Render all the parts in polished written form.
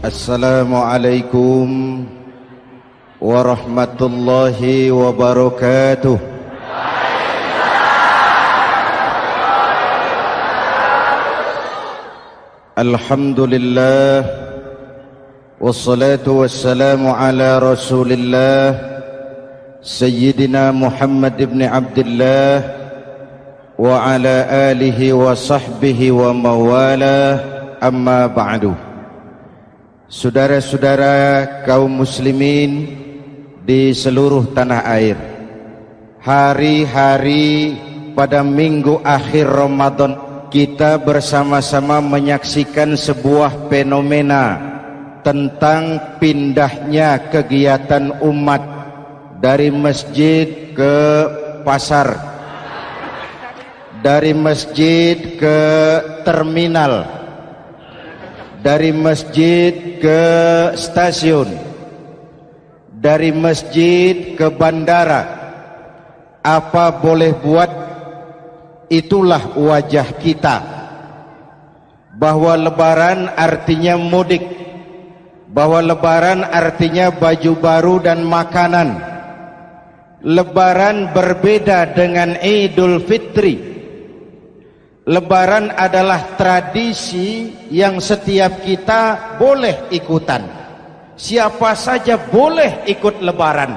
Assalamualaikum warahmatullahi wabarakatuh. Alhamdulillah wassalatu wassalamu ala Rasulillah Sayyidina Muhammad ibn Abdullah wa ala alihi wa sahbihi wa mawalah, amma ba'du. Saudara-saudara kaum muslimin di seluruh tanah air, hari-hari pada minggu akhir Ramadan kita bersama-sama menyaksikan sebuah fenomena tentang pindahnya kegiatan umat dari masjid ke pasar, dari masjid ke terminal, dari masjid ke stasiun, dari masjid ke bandara. Apa boleh buat, itulah wajah kita. Bahwa lebaran artinya mudik, bahwa lebaran artinya baju baru dan makanan. Lebaran berbeda dengan Idul Fitri. Lebaran adalah tradisi yang setiap kita boleh ikutan. Siapa saja boleh ikut lebaran,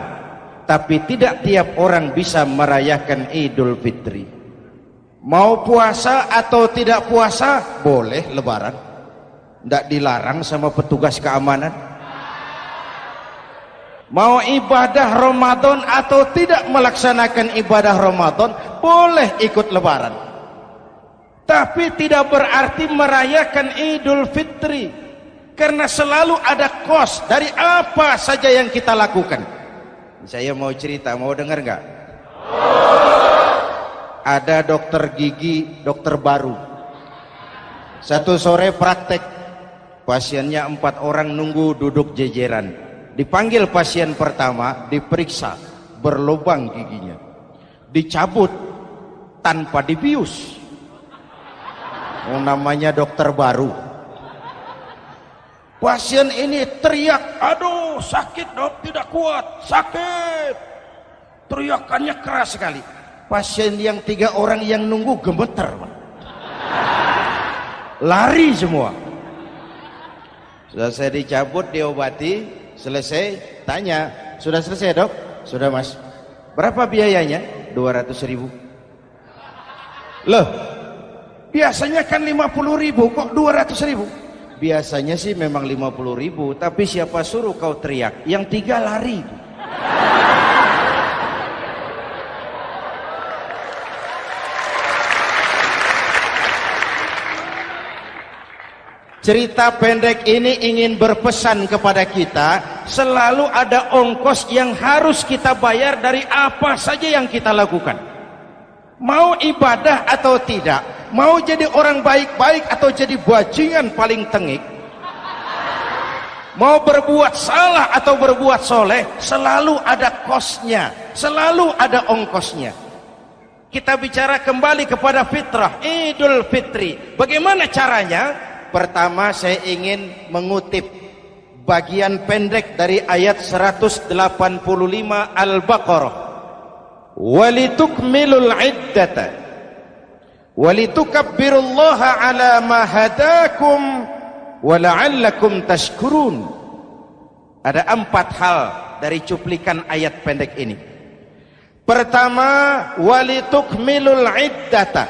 tapi tidak tiap orang bisa merayakan Idul Fitri. Mau puasa atau tidak puasa, boleh lebaran. Tidak dilarang sama petugas keamanan. Mau ibadah Ramadan atau tidak melaksanakan ibadah Ramadan, boleh ikut lebaran. Tapi tidak berarti merayakan Idul Fitri, karena selalu ada kos dari apa saja yang kita lakukan. Saya mau cerita, mau dengar nggak? Ada dokter gigi, dokter baru. Satu sore praktek, pasiennya 4 orang nunggu duduk jejeran. Dipanggil pasien pertama, diperiksa, berlubang giginya, dicabut tanpa dibius. Namanya dokter baru. Pasien ini teriak, aduh sakit dok, tidak kuat, sakit. Teriakannya keras sekali. Pasien yang 3 orang yang nunggu gemeter, lari semua. Sudah saya dicabut, diobati, selesai, tanya, sudah selesai dok? Sudah mas. Berapa biayanya? 200.000. Loh, biasanya kan 50.000, kok 200.000? Biasanya sih memang 50.000, tapi siapa suruh kau teriak? Yang 3 lari. Cerita pendek ini ingin berpesan kepada kita, selalu ada ongkos yang harus kita bayar dari apa saja yang kita lakukan. Mau ibadah atau tidak, mau jadi orang baik-baik atau jadi bajingan paling tengik, mau berbuat salah atau berbuat soleh, selalu ada kosnya, selalu ada ongkosnya. Kita bicara kembali kepada fitrah, Idul Fitri. Bagaimana caranya? Pertama, saya ingin mengutip bagian pendek dari ayat 185 Al-Baqarah. Walitukmilul iddata walitukabbirullaha ala ma hadakum wala'allakum tashkurun. Ada 4 hal dari cuplikan ayat pendek ini. Pertama, walitukmilul iddata,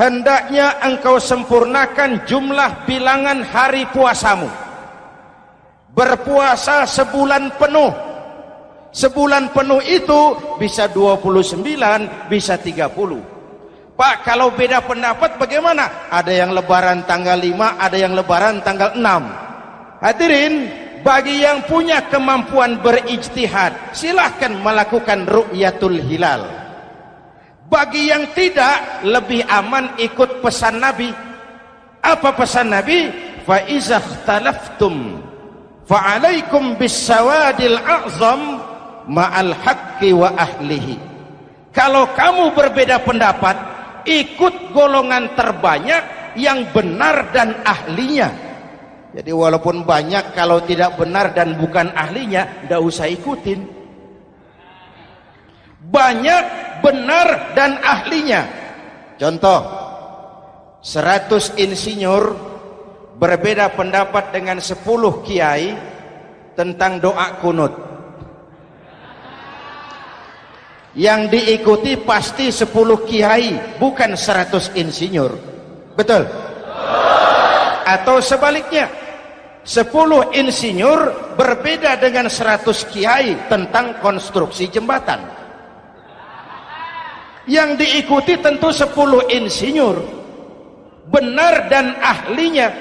hendaknya engkau sempurnakan jumlah bilangan hari puasamu. Berpuasa sebulan penuh. Sebulan penuh itu bisa 29, bisa 30. Pak, kalau beda pendapat bagaimana? Ada yang lebaran tanggal 5, ada yang lebaran tanggal 6. Hadirin, bagi yang punya kemampuan berijtihad, silahkan melakukan ru'yatul hilal. Bagi yang tidak, lebih aman ikut pesan Nabi. Apa pesan Nabi? Fa iza ikhtalaftum fa alaikum bisawadil a'zam ma'al haqqi wa ahlihi. Kalau kamu berbeda pendapat, ikut golongan terbanyak yang benar dan ahlinya. Jadi walaupun banyak, kalau tidak benar dan bukan ahlinya, tidak usah ikutin. Banyak benar dan ahlinya. Contoh, 100 insinyur berbeda pendapat dengan 10 kiai tentang doa kunut. Yang diikuti pasti 10 kiai, bukan 100 insinyur. Betul? Atau sebaliknya, 10 insinyur berbeda dengan 100 kiai tentang konstruksi jembatan. Yang diikuti tentu 10 insinyur, benar dan ahlinya.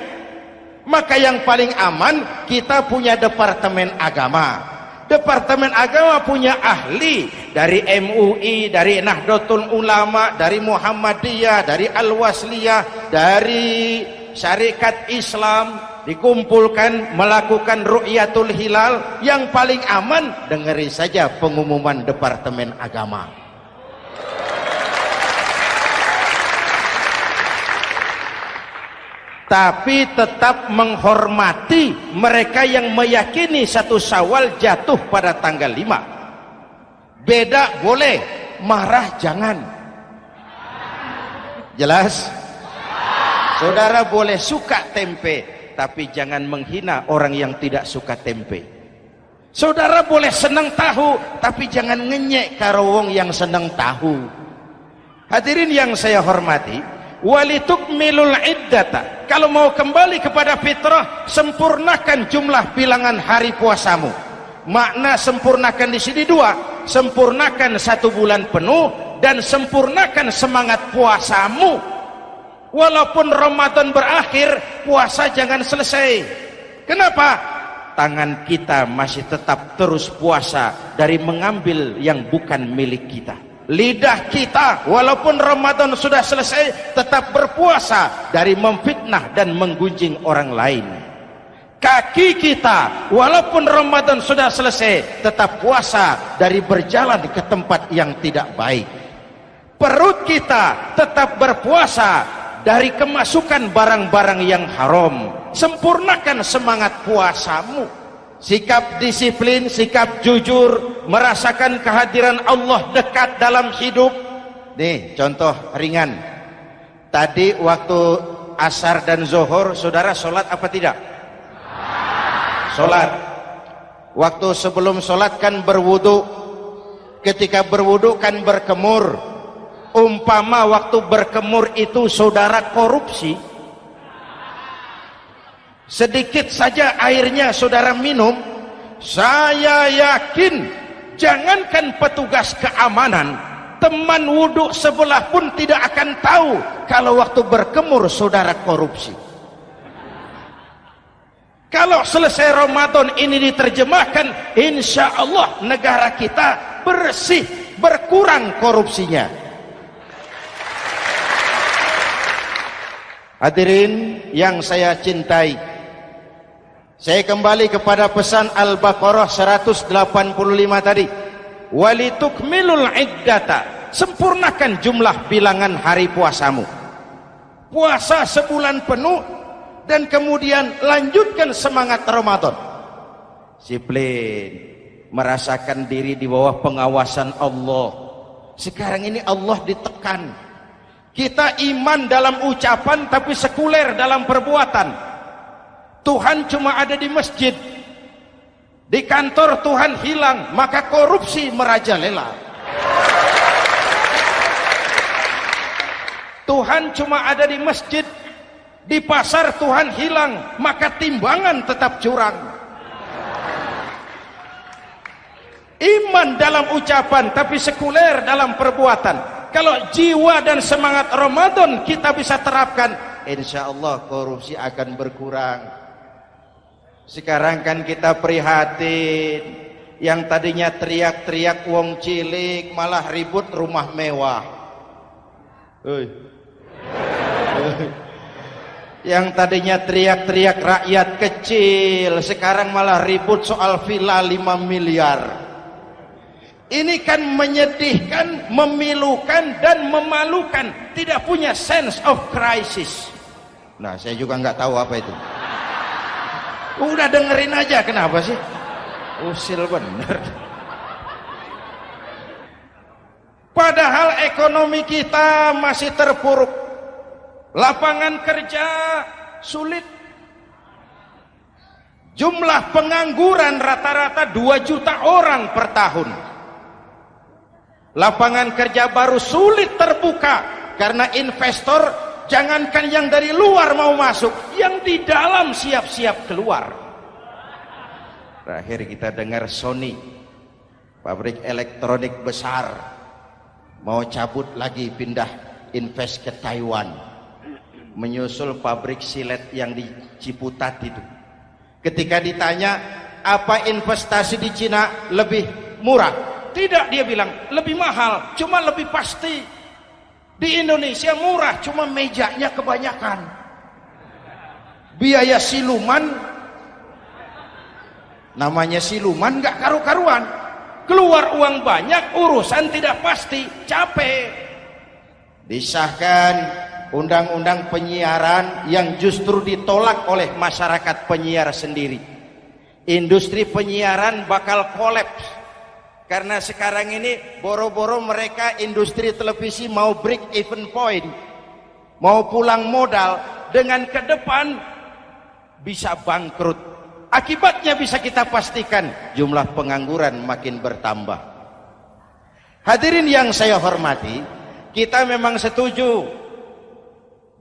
Maka yang paling aman, kita punya departemen agama. Departemen agama punya ahli dari MUI, dari Nahdlatul Ulama, dari Muhammadiyah, dari Al-Wasliyah, dari Syarikat Islam, dikumpulkan melakukan ru'yatul hilal. Yang paling aman, dengeri saja pengumuman departemen agama. Tapi tetap menghormati mereka yang meyakini 1 Syawal jatuh pada tanggal 5. Beda boleh, marah jangan. Jelas? Saudara boleh suka tempe, tapi jangan menghina orang yang tidak suka tempe. Saudara boleh senang tahu, tapi jangan ngenyek karo wong yang senang tahu. Hadirin yang saya hormati, walitukmilul iddata. Kalau mau kembali kepada fitrah, sempurnakan jumlah bilangan hari puasamu. Makna sempurnakan di sini 2, sempurnakan 1 bulan penuh dan sempurnakan semangat puasamu. Walaupun Ramadan berakhir, puasa jangan selesai. Kenapa? Tangan kita masih tetap terus puasa dari mengambil yang bukan milik kita. Lidah kita walaupun Ramadan sudah selesai tetap berpuasa dari memfitnah dan menggunjing orang lain. Kaki kita walaupun Ramadan sudah selesai tetap puasa dari berjalan ke tempat yang tidak baik. Perut kita tetap berpuasa dari kemasukan barang-barang yang haram. Sempurnakan semangat puasamu. Sikap disiplin, sikap jujur, merasakan kehadiran Allah dekat dalam hidup. Nih contoh ringan. Tadi waktu asar dan zuhur, saudara sholat apa tidak? Sholat. Waktu sebelum sholat kan berwudu. Ketika berwudu kan berkemur. Umpama waktu berkemur itu saudara korupsi, sedikit saja airnya saudara minum, saya yakin jangankan petugas keamanan, teman wudhu sebelah pun tidak akan tahu kalau waktu berkemur saudara korupsi. Kalau selesai Ramadan ini diterjemahkan, insya Allah negara kita bersih, berkurang korupsinya. Hadirin yang saya cintai, saya kembali kepada pesan Al-Baqarah 185 tadi. Walitukmilul iddata, sempurnakan jumlah bilangan hari puasamu. Puasa sebulan penuh dan kemudian lanjutkan semangat Ramadan. Disiplin, merasakan diri di bawah pengawasan Allah. Sekarang ini Allah ditekan. Kita iman dalam ucapan tapi sekuler dalam perbuatan. Tuhan cuma ada di masjid, di kantor Tuhan hilang, maka korupsi merajalela. Tuhan cuma ada di masjid, di pasar Tuhan hilang, maka timbangan tetap curang. Iman dalam ucapan tapi sekuler dalam perbuatan. Kalau jiwa dan semangat Ramadan kita bisa terapkan, insya Allah korupsi akan berkurang. Sekarang kan kita prihatin, yang tadinya teriak-teriak wong cilik malah ribut rumah mewah. Yang tadinya teriak-teriak rakyat kecil, sekarang malah ribut soal villa 5 miliar. Ini kan menyedihkan, memilukan dan memalukan. Tidak punya sense of crisis. Nah, saya juga nggak tahu apa itu. Udah dengerin aja, kenapa sih? Usil bener. Padahal ekonomi kita masih terpuruk, lapangan kerja sulit, jumlah pengangguran rata-rata 2 juta orang per tahun. Lapangan kerja baru sulit terbuka karena investor, jangankan yang dari luar mau masuk, yang di dalam siap-siap keluar. Terakhir kita dengar Sony, pabrik elektronik besar, mau cabut lagi, pindah invest ke Taiwan, menyusul pabrik silet yang di Ciputat itu. Ketika ditanya apa investasi di Cina lebih murah, tidak, dia bilang lebih mahal, cuma lebih pasti. Di Indonesia murah, cuma mejanya kebanyakan, biaya siluman, namanya siluman gak karu-karuan, keluar uang banyak, urusan tidak pasti, capek. Disahkan undang-undang penyiaran yang justru ditolak oleh masyarakat penyiar sendiri. Industri penyiaran bakal kolaps karena sekarang ini boro-boro mereka industri televisi mau break even point, mau pulang modal, dengan ke depan bisa bangkrut. Akibatnya bisa kita pastikan, jumlah pengangguran makin bertambah. Hadirin yang saya hormati, kita memang setuju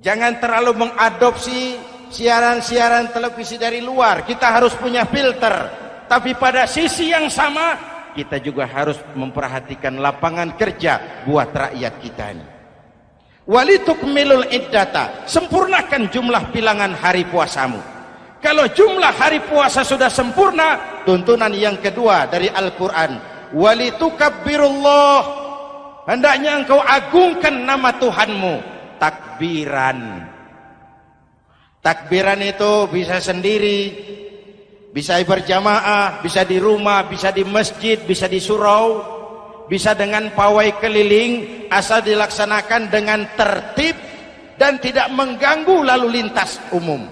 jangan terlalu mengadopsi siaran-siaran televisi dari luar, kita harus punya filter. Tapi pada sisi yang sama, kita juga harus memperhatikan lapangan kerja buat rakyat kita ini. Walitukmilul iddata, sempurnakan jumlah bilangan hari puasamu. Kalau jumlah hari puasa sudah sempurna, tuntunan yang kedua dari Al-Quran, walitukabbirullah, hendaknya engkau agungkan nama Tuhanmu. Takbiran. Takbiran itu bisa sendiri, bisa berjamaah, bisa di rumah, bisa di masjid, bisa di surau, bisa dengan pawai keliling, asal dilaksanakan dengan tertib dan tidak mengganggu lalu lintas umum.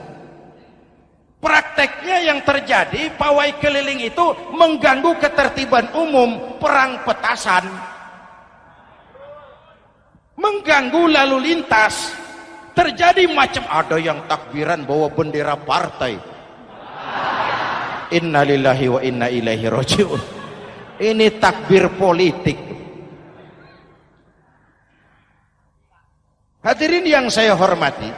Prakteknya yang terjadi, pawai keliling itu mengganggu ketertiban umum, perang petasan, mengganggu lalu lintas. Terjadi macam, ada yang takbiran bawa bendera partai. Innalillahi wa inna ilaihi rajiun. Ini takbir politik. Hadirin yang saya hormati,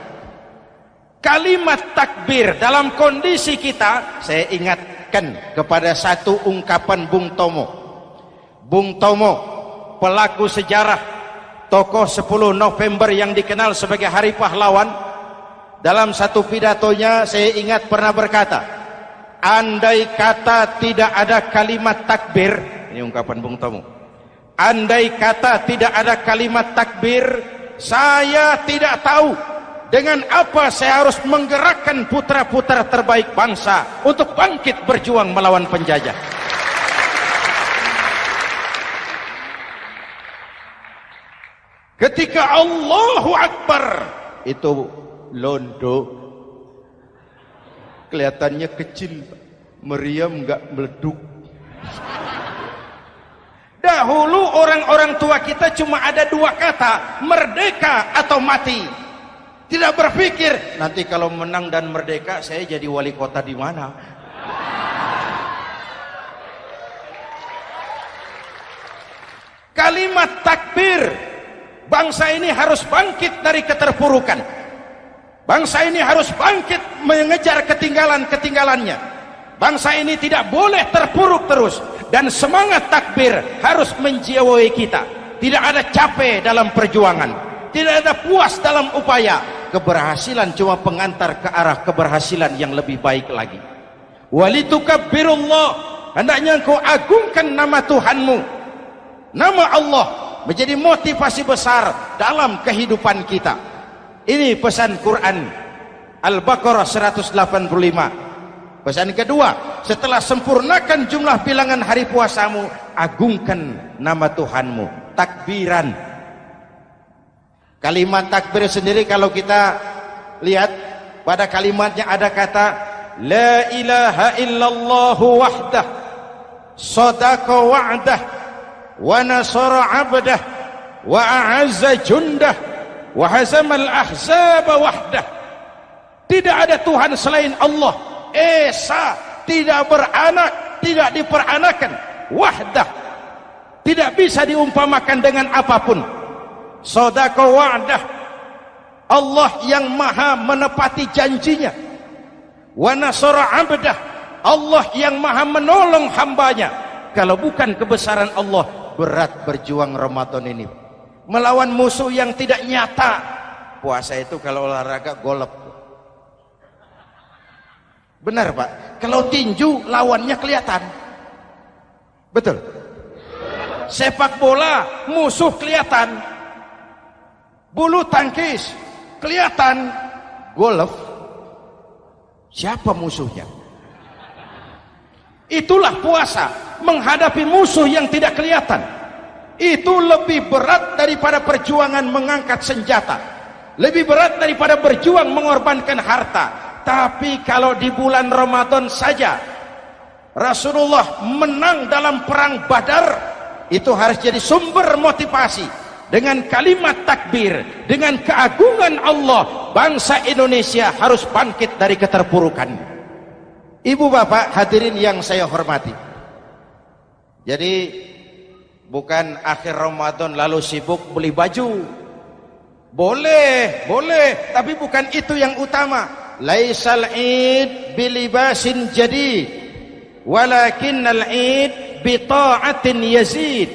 kalimat takbir dalam kondisi kita, saya ingatkan kepada satu ungkapan Bung Tomo. Bung Tomo, pelaku sejarah, tokoh 10 November yang dikenal sebagai Hari Pahlawan, dalam satu pidatonya saya ingat pernah berkata, andai kata tidak ada kalimat takbir, ini ungkapan Bung Tomo, andai kata tidak ada kalimat takbir, saya tidak tahu dengan apa saya harus menggerakkan putra-putra terbaik bangsa untuk bangkit berjuang melawan penjajah. Ketika Allahu Akbar, itu londo, kelihatannya kecil, meriam nggak meleduk. Dahulu orang-orang tua kita cuma ada 2 kata, merdeka atau mati. Tidak berpikir nanti kalau menang dan merdeka saya jadi wali kota di mana. Kalimat takbir, bangsa ini harus bangkit dari keterpurukan. Bangsa ini harus bangkit mengejar ketinggalan-ketinggalannya. Bangsa ini tidak boleh terpuruk terus. Dan semangat takbir harus menjiwai kita. Tidak ada capek dalam perjuangan, tidak ada puas dalam upaya. Keberhasilan cuma pengantar ke arah keberhasilan yang lebih baik lagi. Walitukabbirullah, hendaknya engkau agungkan nama Tuhanmu. Nama Allah menjadi motivasi besar dalam kehidupan kita. Ini pesan Quran Al-Baqarah 185. Pesan kedua, setelah sempurnakan jumlah bilangan hari puasamu, agungkan nama Tuhanmu. Takbiran. Kalimat takbir sendiri kalau kita lihat pada kalimatnya ada kata la ilaha illallah wahdah sadaqa wa'dah wa nasara 'abdah wa a'azza jundah wa hazamal ahzaba wahdah. Tidak ada Tuhan selain Allah, esa, tidak beranak, tidak diperanakan, wahdah, tidak bisa diumpamakan dengan apapun. Sadaqa wa'dah, Allah yang maha menepati janjinya. Wa nasara 'abdah, Allah yang maha menolong hambanya. Kalau bukan kebesaran Allah, berat berjuang Ramadan ini melawan musuh yang tidak nyata. Puasa itu kalau olahraga golep. Benar Pak, kalau tinju lawannya kelihatan. Betul. Sepak bola musuh kelihatan. Bulu tangkis kelihatan. Golf siapa musuhnya? Itulah puasa, menghadapi musuh yang tidak kelihatan. Itu lebih berat daripada perjuangan mengangkat senjata, lebih berat daripada berjuang mengorbankan harta. Tapi kalau di bulan Ramadan saja Rasulullah menang dalam perang Badar, itu harus jadi sumber motivasi. Dengan kalimat takbir, dengan keagungan Allah, bangsa Indonesia harus bangkit dari keterpurukan. Ibu bapak hadirin yang saya hormati, jadi bukan akhir Ramadan lalu sibuk beli baju. Boleh, tapi bukan itu yang utama. Laisal id bilibasin jadid walakinnal id bita'atin yazid.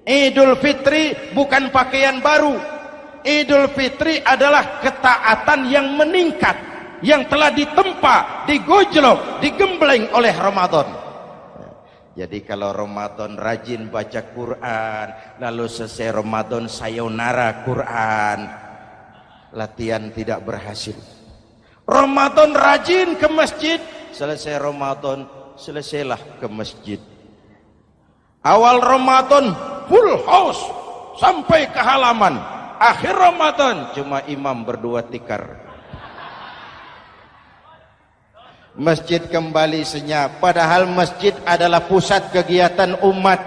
Idul Fitri bukan pakaian baru. Idul Fitri adalah ketaatan yang meningkat, yang telah ditempa, digojlok, digembleng oleh Ramadan. Jadi kalau Ramadan rajin baca Quran, lalu selesai Ramadan sayonara Quran, latihan tidak berhasil. Ramadan rajin ke masjid, selesai Ramadan selesailah ke masjid. Awal Ramadan full house sampai ke halaman, akhir Ramadan cuma imam berdua tikar. Masjid kembali senyap, padahal masjid adalah pusat kegiatan umat.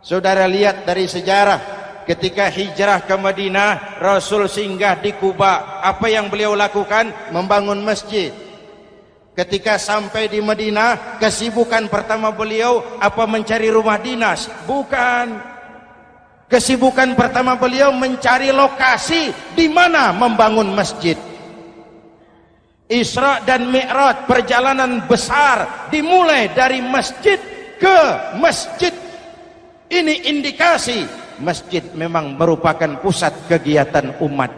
Saudara lihat dari sejarah, ketika hijrah ke Madinah, Rasul singgah di Kuba. Apa yang beliau lakukan? Membangun masjid. Ketika sampai di Madinah, kesibukan pertama beliau apa? Mencari rumah dinas? Bukan. Kesibukan pertama beliau mencari lokasi di mana membangun masjid. Isra dan Mi'raj, perjalanan besar dimulai dari masjid ke masjid. Ini indikasi masjid memang merupakan pusat kegiatan umat.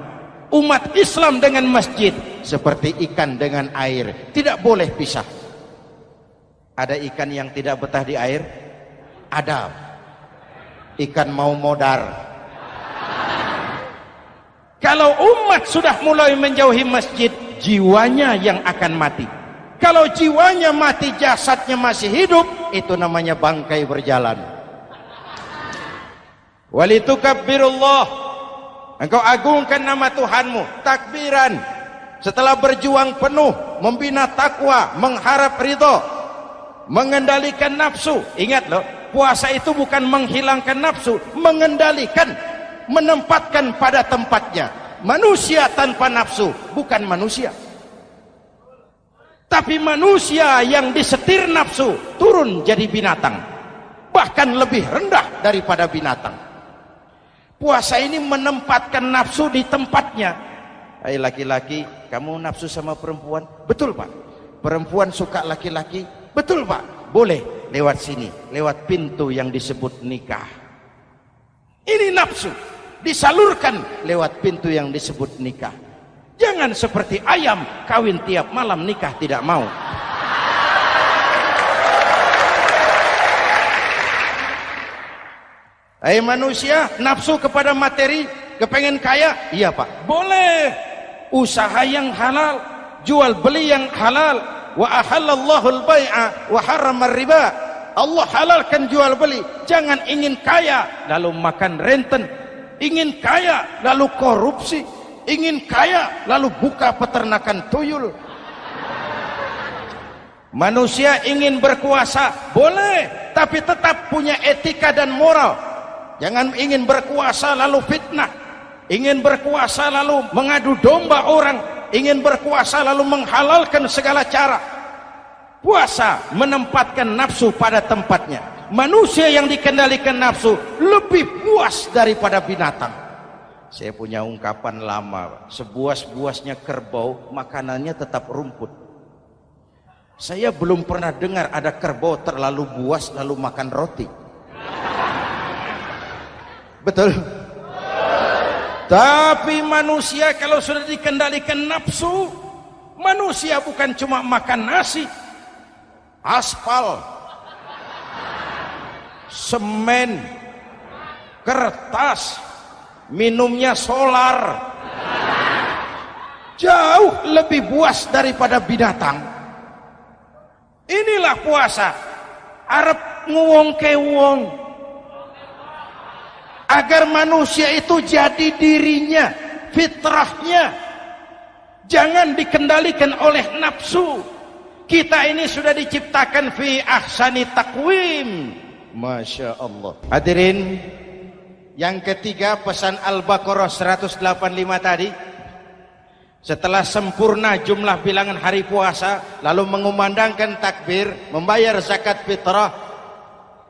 Umat Islam dengan masjid seperti ikan dengan air, tidak boleh pisah. Ada ikan yang tidak betah di air? Ada. Ikan mau modar. Kalau umat sudah mulai menjauhi masjid, jiwanya yang akan mati. Kalau jiwanya mati, jasadnya masih hidup, itu namanya bangkai berjalan. Walitukabbirullah, engkau agungkan nama Tuhanmu. Takbiran, setelah berjuang penuh, membina takwa, mengharap ridho, mengendalikan nafsu. Ingat loh, puasa itu bukan menghilangkan nafsu, mengendalikan, menempatkan pada tempatnya. Manusia tanpa nafsu bukan manusia, tapi manusia yang disetir nafsu turun jadi binatang, bahkan lebih rendah daripada binatang. Puasa ini menempatkan nafsu di tempatnya. Hai laki-laki, kamu nafsu sama perempuan? Betul Pak. Perempuan suka laki-laki? Betul Pak. Boleh lewat sini, lewat pintu yang disebut nikah. Ini nafsu disalurkan lewat pintu yang disebut nikah. Jangan seperti ayam kawin tiap malam, nikah tidak mau. Hai manusia, nafsu kepada materi, kepengen kaya? Iya Pak, boleh. Usaha yang halal, jual beli yang halal. Wa ahallallahu al-bai'a wa harrama riba. Allah halalkan jual beli. Jangan ingin kaya lalu makan renten, ingin kaya lalu korupsi, ingin kaya lalu buka peternakan tuyul. Manusia ingin berkuasa, boleh, tapi tetap punya etika dan moral. Jangan ingin berkuasa lalu fitnah, ingin berkuasa lalu mengadu domba orang, ingin berkuasa lalu menghalalkan segala cara. Puasa menempatkan nafsu pada tempatnya. Manusia yang dikendalikan nafsu lebih puas daripada binatang. Saya punya ungkapan lama, sebuas-buasnya kerbau, makanannya tetap rumput. Saya belum pernah dengar ada kerbau terlalu buas lalu makan roti. Betul? Tapi manusia kalau sudah dikendalikan nafsu, manusia bukan cuma makan nasi, aspal, semen, kertas, minumnya solar, jauh lebih buas daripada binatang. Inilah puasa, arep nguwong ke wong, agar manusia itu jadi dirinya, fitrahnya, jangan dikendalikan oleh nafsu. Kita ini sudah diciptakan fi ahsani taqwim. Masya Allah. Hadirin, yang ketiga pesan Al-Baqarah 185 tadi, setelah sempurna jumlah bilangan hari puasa, lalu mengumandangkan takbir, membayar zakat fitrah.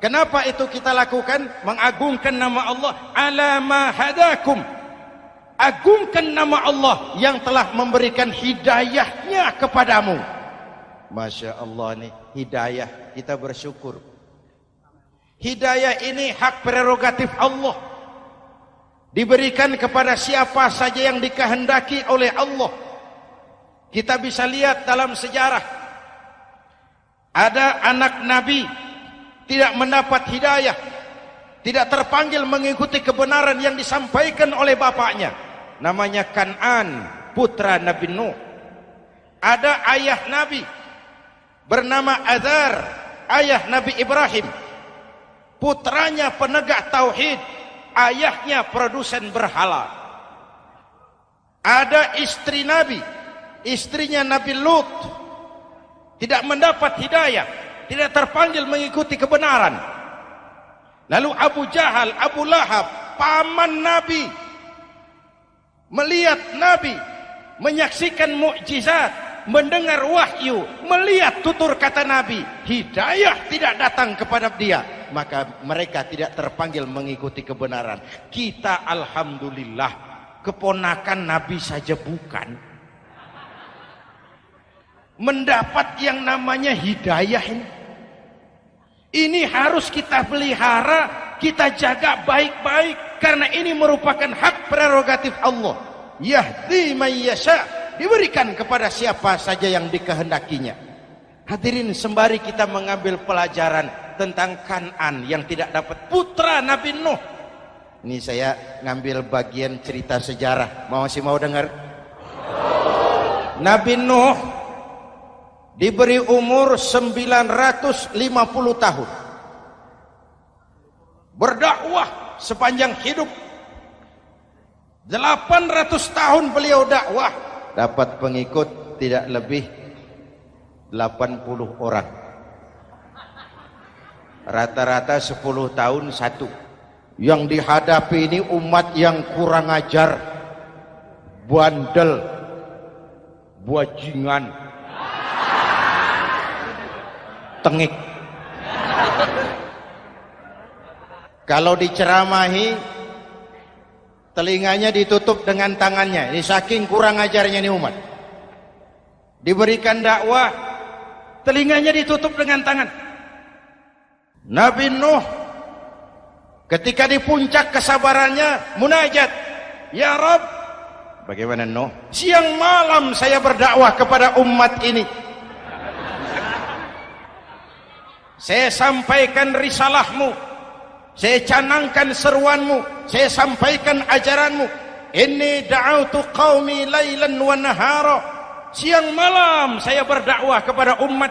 Kenapa itu kita lakukan? Mengagungkan nama Allah. Ala ma hadakum. Agungkan nama Allah yang telah memberikan hidayahnya kepadamu. Masya Allah nih, hidayah, kita bersyukur. Hidayah ini hak prerogatif Allah, diberikan kepada siapa saja yang dikehendaki oleh Allah. Kita bisa lihat dalam sejarah, ada anak Nabi tidak mendapat hidayah, tidak terpanggil mengikuti kebenaran yang disampaikan oleh bapaknya, namanya Kan'an, putra Nabi Nuh. Ada ayah Nabi bernama Azar, ayah Nabi Ibrahim, putranya penegak tauhid, ayahnya produsen berhala. Ada istri Nabi, istrinya Nabi Lut, tidak mendapat hidayah, tidak terpanggil mengikuti kebenaran. Lalu Abu Jahal, Abu Lahab, paman Nabi, melihat Nabi, menyaksikan mukjizat, mendengar wahyu, melihat tutur kata Nabi, hidayah tidak datang kepada dia, maka mereka tidak terpanggil mengikuti kebenaran. Kita alhamdulillah keponakan Nabi saja bukan, mendapat yang namanya hidayah ini. Ini harus kita pelihara, kita jaga baik-baik, karena ini merupakan hak prerogatif Allah. Yahdi man yasha, diberikan kepada siapa saja yang dikehendakinya. Hadirin, sembari kita mengambil pelajaran tentang Kan'an yang tidak dapat, putra Nabi Nuh. Ini saya ngambil bagian cerita sejarah. Masih mau dengar? Nabi Nuh diberi umur 950 tahun, berdakwah sepanjang hidup. 800 tahun beliau dakwah, dapat pengikut tidak lebih 80 orang, rata-rata 10 tahun satu. Yang dihadapi ini umat yang kurang ajar, bandel, bajingan, tengik. Kalau diceramahi, telinganya ditutup dengan tangannya. Ini saking kurang ajarnya ini umat. Diberikan dakwah, telinganya ditutup dengan tangan. Nabi Nuh ketika di puncak kesabarannya munajat, ya Rabb, bagaimana Nuh? Siang malam saya berdakwah kepada umat ini, saya sampaikan risalahmu, saya canangkan seruanmu, saya sampaikan ajaranmu. Inni da'autu qaumi lailan wa nahara, siang malam saya berdakwah kepada umat.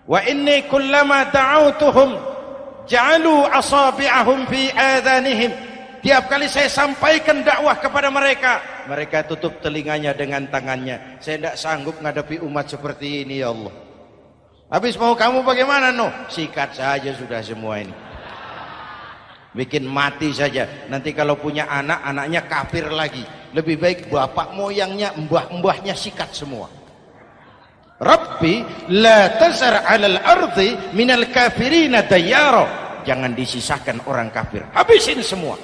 Wa inni kullama da'autuhum ja'alu asabi'ahum fi adhanihim, tiap kali saya sampaikan dakwah kepada mereka, mereka tutup telinganya dengan tangannya. Saya tidak sanggup menghadapi umat seperti ini, ya Allah. Habis mau kamu bagaimana Nuh? Sikat saja sudah semua ini. Bikin mati saja. Nanti kalau punya anak, anaknya kafir lagi. Lebih baik bapak moyangnya, mbah-mbahnya sikat semua. Rabbi la tazar 'alal ardi minal kafirina dayyara. Jangan disisakan orang kafir. Habisin semua.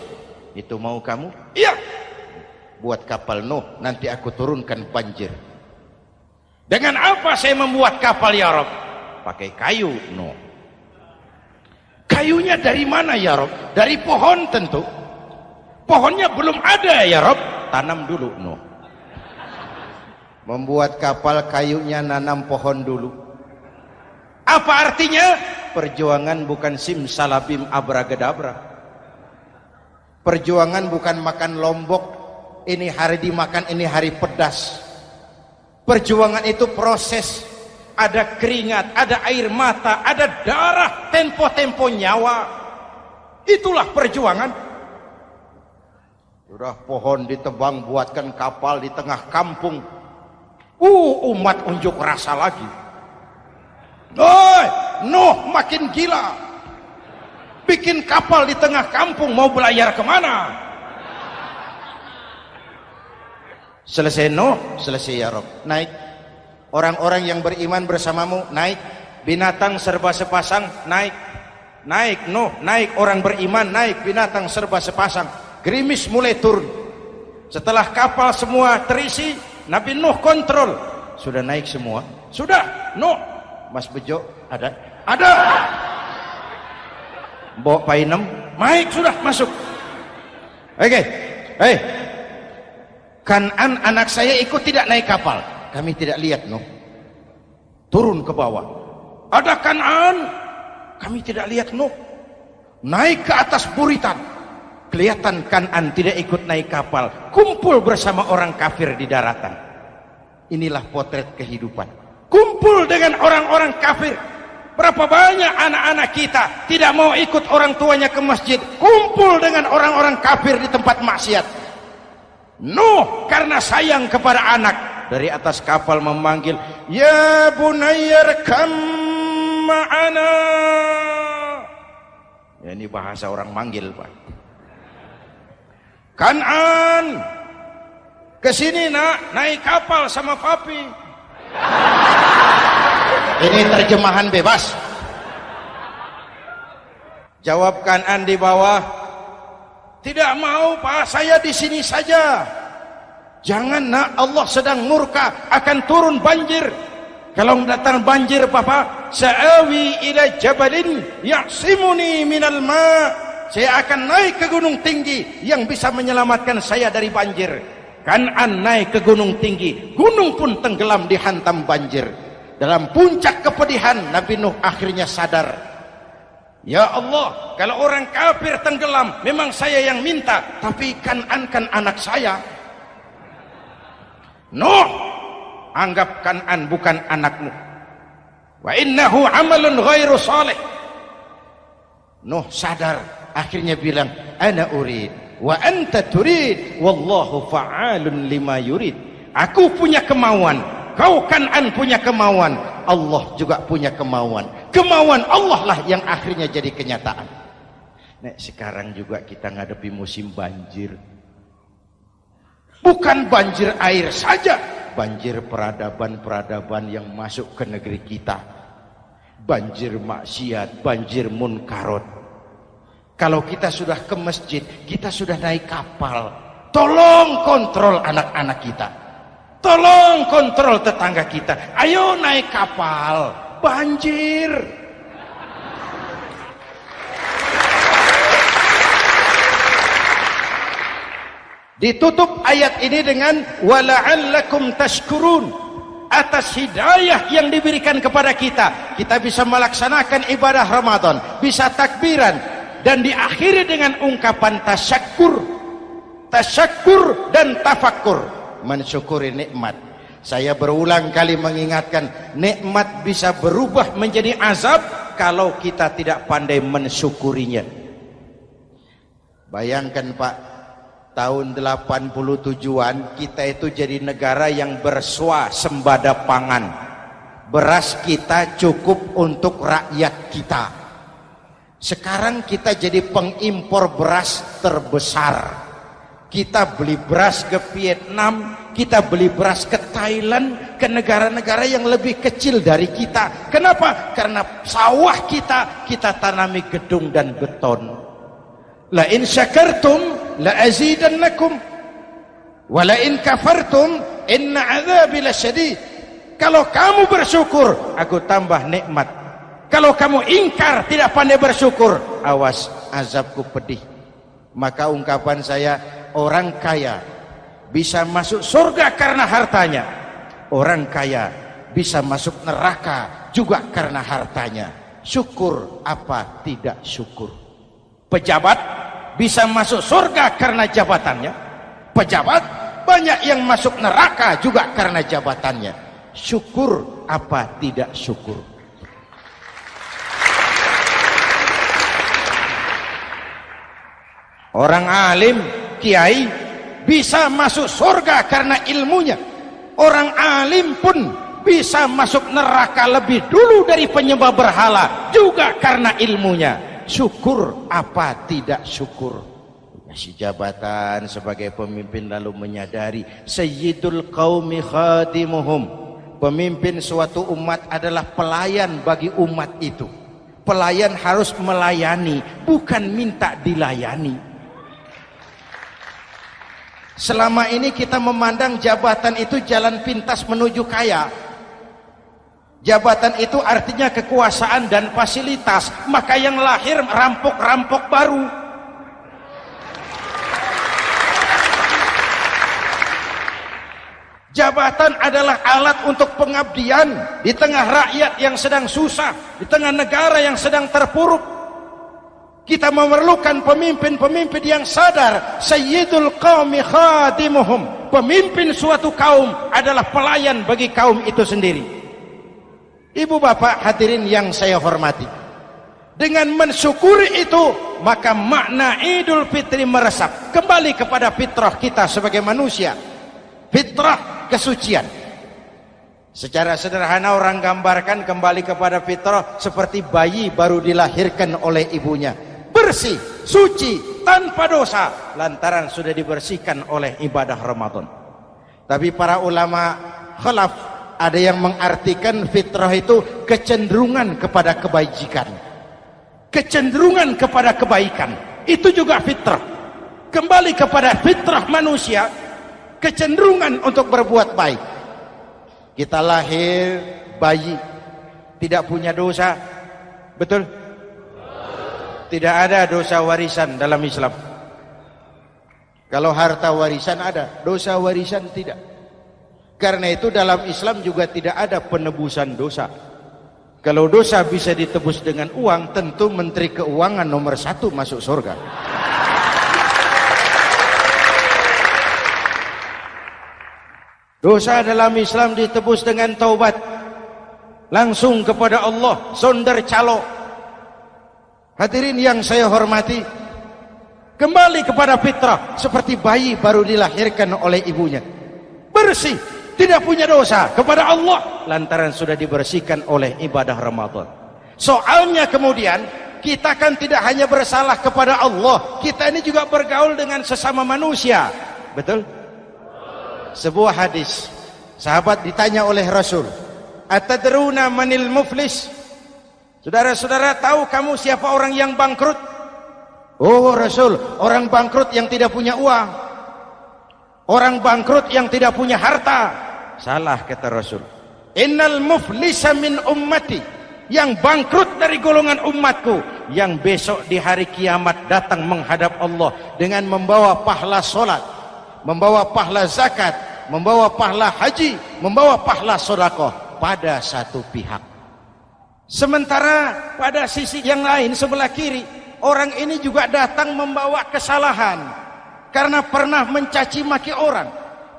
Itu mau kamu? Iya. Buat kapal Nuh, nanti aku turunkan banjir. Dengan apa saya membuat kapal ya Rabb? Pakai kayu Nuh. Kayunya dari mana ya Rabb? Dari pohon tentu. Pohonnya belum ada ya Rabb. Tanam dulu Nuh. Membuat kapal kayunya nanam pohon dulu. Apa artinya? Perjuangan bukan simsalabim abragadabra. Perjuangan bukan makan lombok, ini hari dimakan, ini hari pedas. Perjuangan itu proses. Ada keringat, ada air mata, ada darah, tempo-tempo nyawa. Itulah perjuangan. Sudah pohon ditebang, buatkan kapal di tengah kampung. Umat unjuk rasa lagi. Nuh makin gila. Bikin kapal di tengah kampung, mau belayar kemana? Selesai Nuh, selesai ya Rabb. Naik. Orang-orang yang beriman bersamamu, naik. Binatang serba sepasang, naik. Naik Nuh, naik. Orang beriman, naik. Binatang serba sepasang. Gerimis mulai turun. Setelah kapal semua terisi, Nabi Nuh kontrol. Sudah naik semua? Sudah. Nuh. Mas Bejo, ada? Ada. Mbok Painem, naik sudah, masuk. Oke. Hei. Kanan anak saya ikut tidak naik kapal. Kami tidak lihat Nuh. Turun ke bawah. Ada Kanan. Kami tidak lihat Nuh. Naik ke atas buritan. Kelihatan Kanan tidak ikut naik kapal. Kumpul bersama orang kafir di daratan. Inilah potret kehidupan. Kumpul dengan orang-orang kafir. Berapa banyak anak-anak kita tidak mau ikut orang tuanya ke masjid. Kumpul dengan orang-orang kafir di tempat maksiat. Nuh karena sayang kepada anak, dari atas kapal memanggil, ya bunayyarkam ma'ana. Ya, ini bahasa orang manggil Pak. Kanan, kesini nak, naik kapal sama papi. Ini terjemahan bebas. Jawab Kanan di bawah, tidak mau Pak, saya di sini saja. Jangan nak, Allah sedang murka, akan turun banjir. Kalau datang banjir Bapak, sa'awi ila jabalin ya'simuni minal ma'. Saya akan naik ke gunung tinggi yang bisa menyelamatkan saya dari banjir. Kanan naik ke gunung tinggi, gunung pun tenggelam dihantam banjir. Dalam puncak kepedihan, Nabi Nuh akhirnya sadar. Ya Allah, kalau orang kafir tenggelam, memang saya yang minta, tapi Kanan kan anak saya. Nuh, anggap Kanan bukan anakmu. Wa innahu amalun ghairu salih. Nuh sadar, akhirnya bilang, ana urid wa anta turid wallahu fa'alun lima yurid. Aku punya kemauan, kau Kanan punya kemauan, Allah juga punya kemauan. Kemauan Allah lah yang akhirnya jadi kenyataan. Nek sekarang juga kita ngadepi musim banjir. Bukan banjir air saja, banjir peradaban-peradaban yang masuk ke negeri kita. Banjir maksiat, banjir munkarot. Kalau kita sudah ke masjid, kita sudah naik kapal. Tolong kontrol anak-anak kita. Tolong kontrol tetangga kita. Ayo naik kapal. Banjir. Ditutup ayat ini dengan wala'allakum tashkurun. Atas hidayah yang diberikan kepada kita, kita bisa melaksanakan ibadah Ramadan, bisa takbiran, dan diakhiri dengan ungkapan tasyakkur. Tasyakkur dan tafakkur, mensyukuri nikmat. Saya berulang kali mengingatkan, nikmat bisa berubah menjadi azab kalau kita tidak pandai mensyukurinya. Bayangkan Pak, tahun 87-an kita itu jadi negara yang berswasembada pangan. beras kita cukup untuk rakyat kita. Sekarang kita jadi pengimpor beras terbesar. Kita beli beras ke Vietnam, kita beli beras ke Thailand, ke negara-negara yang lebih kecil dari kita. Kenapa? Karena sawah kita tanami gedung dan beton. La in syakartum la azidannakum wa la in kafartum inna adzabi lasyadid. Kalau kamu bersyukur, aku tambah nikmat. Kalau kamu ingkar, tidak pandai bersyukur, awas, azabku pedih. Maka ungkapan saya, orang kaya bisa masuk surga karena hartanya. Orang kaya bisa masuk neraka juga karena hartanya. Syukur apa tidak syukur? Pejabat bisa masuk surga karena jabatannya. Pejabat banyak yang masuk neraka juga karena jabatannya. Syukur apa tidak syukur? Orang alim, kiai bisa masuk surga karena ilmunya. Orang alim pun bisa masuk neraka lebih dulu dari penyembah berhala juga karena ilmunya. Syukur apa tidak syukur? Kasih jabatan sebagai pemimpin lalu menyadari sayyidul qaumi khadimuhum. Pemimpin suatu umat adalah pelayan bagi umat itu. Pelayan harus melayani, bukan minta dilayani. Selama ini kita memandang jabatan itu jalan pintas menuju kaya. Jabatan itu artinya kekuasaan dan fasilitas, maka yang lahir rampok-rampok baru. Jabatan adalah alat untuk pengabdian di tengah rakyat yang sedang susah, di tengah negara yang sedang terpuruk. Kita memerlukan pemimpin-pemimpin yang sadar sayyidul qaumi khadimuhum. Pemimpin suatu kaum adalah pelayan bagi kaum itu sendiri. Ibu bapak hadirin yang saya hormati, dengan mensyukuri itu maka makna Idul Fitri meresap kembali kepada fitrah kita sebagai manusia. Fitrah kesucian. Secara sederhana orang gambarkan kembali kepada fitrah seperti bayi baru dilahirkan oleh ibunya, bersih, suci, tanpa dosa, lantaran sudah dibersihkan oleh ibadah Ramadan. Tapi para ulama khalaf ada yang mengartikan fitrah itu kecenderungan kepada kebajikan, kecenderungan kepada kebaikan. Itu juga fitrah. Kembali kepada fitrah manusia, kecenderungan untuk berbuat baik. Kita lahir bayi tidak punya dosa, betul? Tidak ada dosa warisan dalam Islam. Kalau harta warisan ada, dosa warisan tidak. Karena itu dalam Islam juga tidak ada penebusan dosa. Kalau dosa bisa ditebus dengan uang, tentu Menteri Keuangan nomor 1 masuk surga. Dosa dalam Islam ditebus dengan taubat, langsung kepada Allah, sonder calo. Hadirin yang saya hormati, kembali kepada fitrah seperti bayi baru dilahirkan oleh ibunya, bersih, tidak punya dosa kepada Allah lantaran sudah dibersihkan oleh ibadah Ramadan. Soalnya kemudian kita kan tidak hanya bersalah kepada Allah, kita ini juga bergaul dengan sesama manusia, betul? Sebuah hadis, sahabat ditanya oleh Rasul, atadruna manil muflis? Saudara-saudara tahu kamu siapa orang yang bangkrut? Oh Rasul, orang bangkrut yang tidak punya uang, orang bangkrut yang tidak punya harta. Salah kata Rasul, innal muflisa min ummati, yang bangkrut dari golongan umatku, yang besok di hari kiamat datang menghadap Allah dengan membawa pahala solat, membawa pahala zakat, membawa pahala haji, membawa pahala sedekah pada satu pihak. Sementara pada sisi yang lain sebelah kiri, orang ini juga datang membawa kesalahan karena pernah mencaci maki orang,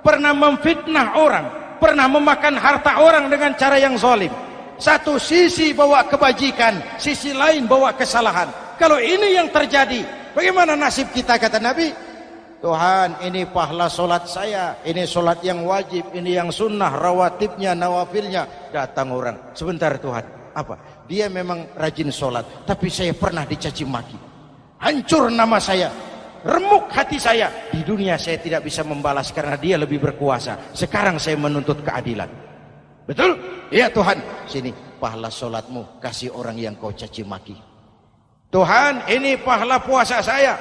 pernah memfitnah orang, pernah memakan harta orang dengan cara yang zalim. Satu sisi bawa kebajikan, sisi lain bawa kesalahan. Kalau ini yang terjadi, bagaimana nasib kita kata Nabi? Tuhan, ini pahala solat saya, ini solat yang wajib, ini yang sunnah, rawatibnya, nawafilnya. Datang orang, sebentar Tuhan, apa? Dia memang rajin solat, tapi saya pernah dicaci maki. Hancur nama saya, remuk hati saya. Di dunia saya tidak bisa membalas karena dia lebih berkuasa. Sekarang saya menuntut keadilan. Betul? Iya Tuhan. Sini, pahala solatmu, kasih orang yang kau caci maki. Tuhan, ini pahala puasa saya,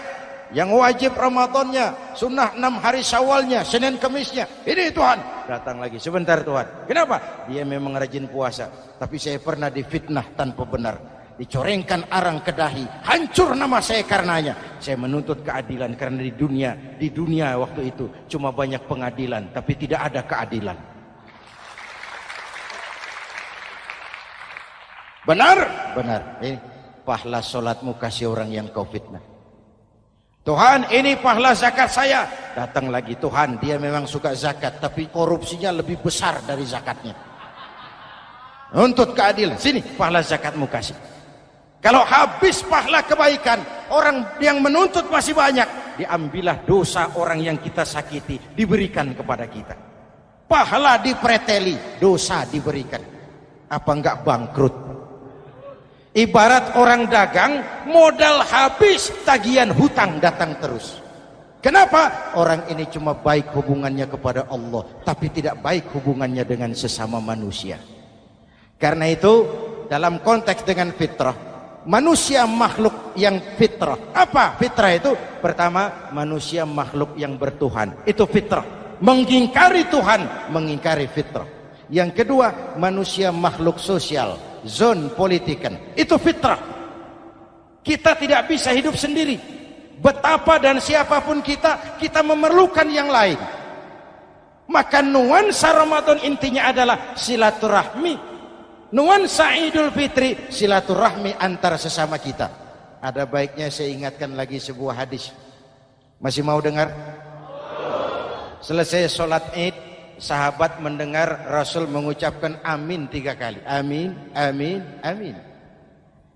yang wajib Ramadannya, sunnah 6 hari Syawalnya, Senin Kemisnya. Ini Tuhan. Datang lagi, sebentar Tuhan. Kenapa? Dia memang rajin puasa, tapi saya pernah difitnah tanpa benar, dicorengkan arang ke dahi, hancur nama saya karenanya. Saya menuntut keadilan karena di dunia waktu itu cuma banyak pengadilan, tapi tidak ada keadilan. Benar? Benar. Ini pahala solatmu, kasih orang yang kau fitnah. Tuhan, ini pahala zakat saya. Datang lagi, Tuhan, dia memang suka zakat, tapi korupsinya lebih besar dari zakatnya. Nuntut keadilan. Sini, pahala zakatmu kasih. Kalau habis pahala kebaikan, orang yang menuntut masih banyak, diambillah dosa orang yang kita sakiti, diberikan kepada kita. Pahala dipreteli, dosa diberikan. Apa enggak bangkrut? Ibarat orang dagang, modal habis, tagihan hutang datang terus. Kenapa? Orang ini cuma baik hubungannya kepada Allah, tapi tidak baik hubungannya dengan sesama manusia. Karena itu, dalam konteks dengan fitrah, manusia makhluk yang fitrah. Apa fitrah itu? Pertama, manusia makhluk yang bertuhan. Itu fitrah. Mengingkari Tuhan, mengingkari fitrah. Yang kedua, manusia makhluk sosial, zon politikan. Itu fitrah. Kita tidak bisa hidup sendiri. Betapa dan siapapun kita memerlukan yang lain. Maka nuansa Ramadan intinya adalah silaturahmi. Nuansa Idul Fitri, silaturahmi antara sesama kita. Ada baiknya saya ingatkan lagi sebuah hadis. Masih mau dengar? Selesai sholat Id, sahabat mendengar Rasul mengucapkan amin 3 kali. Amin, amin, amin.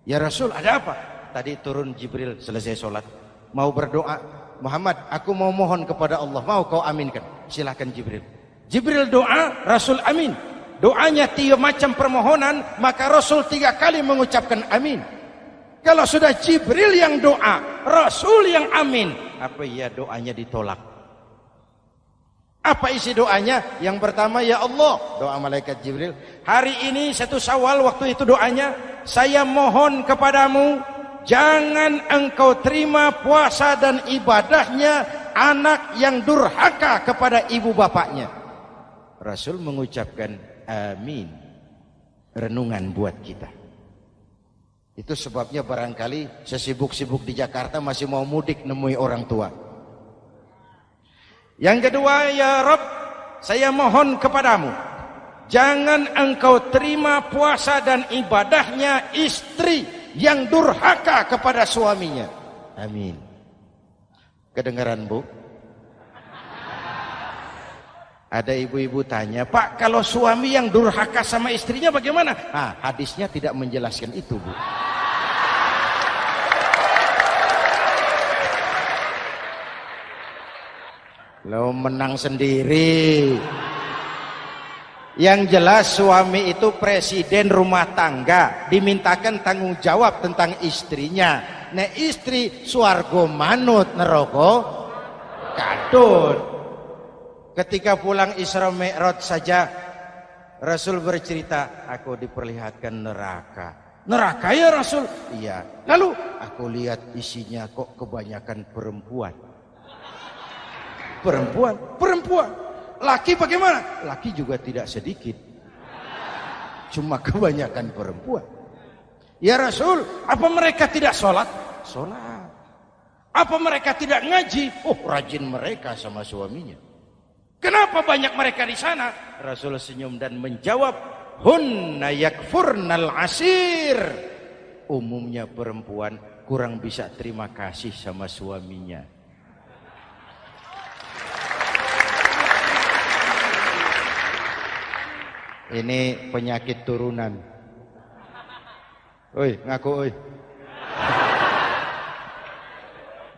Ya Rasul, ada apa? Tadi turun Jibril selesai sholat, mau berdoa. Muhammad, aku mau mohon kepada Allah, mau kau aminkan? Silakan Jibril. Jibril doa, Rasul amin. Doanya 3 macam permohonan, maka Rasul 3 kali mengucapkan amin. Kalau sudah Jibril yang doa, Rasul yang amin, apa ya doanya ditolak? Apa isi doanya? Yang pertama, ya Allah, doa malaikat Jibril. Hari ini 1 Syawal, waktu itu doanya, saya mohon kepadamu, jangan engkau terima puasa dan ibadahnya anak yang durhaka kepada ibu bapaknya. Rasul mengucapkan amin. Renungan buat kita. Itu sebabnya barangkali sesibuk-sibuk di Jakarta masih mau mudik nemui orang tua. Yang kedua, ya Rabb, saya mohon kepadamu, jangan engkau terima puasa dan ibadahnya istri yang durhaka kepada suaminya. Amin. Kedengaran Bu? Ada ibu-ibu tanya, Pak, kalau suami yang durhaka sama istrinya bagaimana? Ah, hadisnya tidak menjelaskan itu, Bu. Lo menang sendiri. Yang jelas suami itu presiden rumah tangga, dimintakan tanggung jawab tentang istrinya. Nah istri swargo manut neraka kadut. Ketika pulang Isra Mi'raj saja Rasul bercerita, aku diperlihatkan neraka. Neraka ya Rasul? Iya. Lalu aku lihat isinya kok kebanyakan perempuan. Perempuan. Laki bagaimana? Laki juga tidak sedikit. Cuma kebanyakan perempuan. Ya Rasul, apa mereka tidak sholat? Sholat. Apa mereka tidak ngaji? Oh, rajin mereka sama suaminya. Kenapa banyak mereka di sana? Rasul senyum dan menjawab, hunna yakfurnal asir. Umumnya perempuan kurang bisa terima kasih sama suaminya. Ini penyakit turunan. Oi, ngaku oi.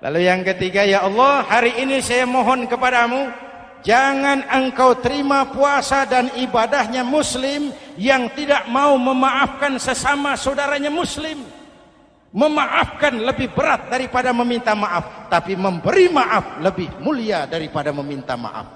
Lalu yang ketiga, ya Allah, hari ini saya mohon kepadamu, jangan engkau terima puasa dan ibadahnya muslim yang tidak mau memaafkan sesama saudaranya muslim. Memaafkan lebih berat daripada meminta maaf, tapi memberi maaf lebih mulia daripada meminta maaf.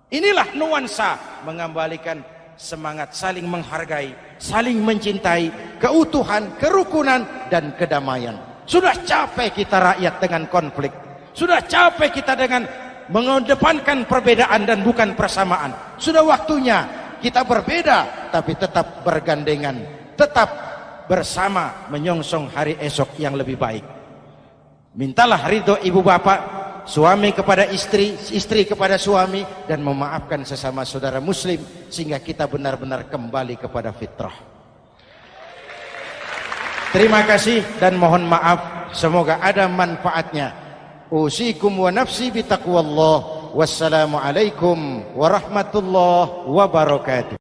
Inilah nuansa mengembalikan semangat saling menghargai, saling mencintai, keutuhan, kerukunan, dan kedamaian. Sudah capek kita rakyat dengan konflik. Sudah capek kita dengan mengedepankan perbedaan dan bukan persamaan. Sudah waktunya kita berbeda tapi tetap bergandengan, tetap bersama menyongsong hari esok yang lebih baik. Mintalah ridho ibu bapak, suami kepada istri, istri kepada suami, dan memaafkan sesama saudara muslim sehingga kita benar-benar kembali kepada fitrah. Terima kasih dan mohon maaf, semoga ada manfaatnya. Usikum wa nafsi bitaqwallah. Wassalamualaikum warahmatullahi wabarakatuh.